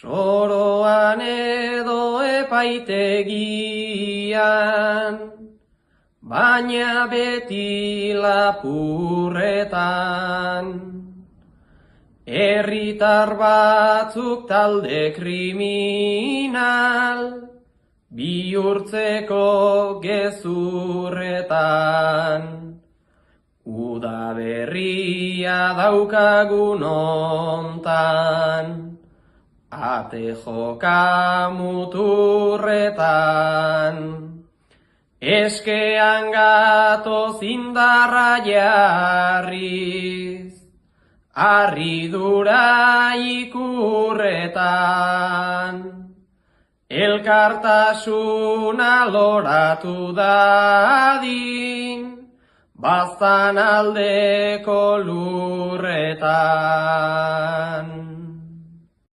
Soroan edo epaitegian, baina beti lapurretan. Herritar batzuk talde kriminal, bihurtzeko gezurretan. Uda berria daukagun ontan, ate joka muturretan. Eskean gatoz indarra jarriz, harridura ikurretan. Elkartasuna loratu dadin, baztan aldeko lurretan.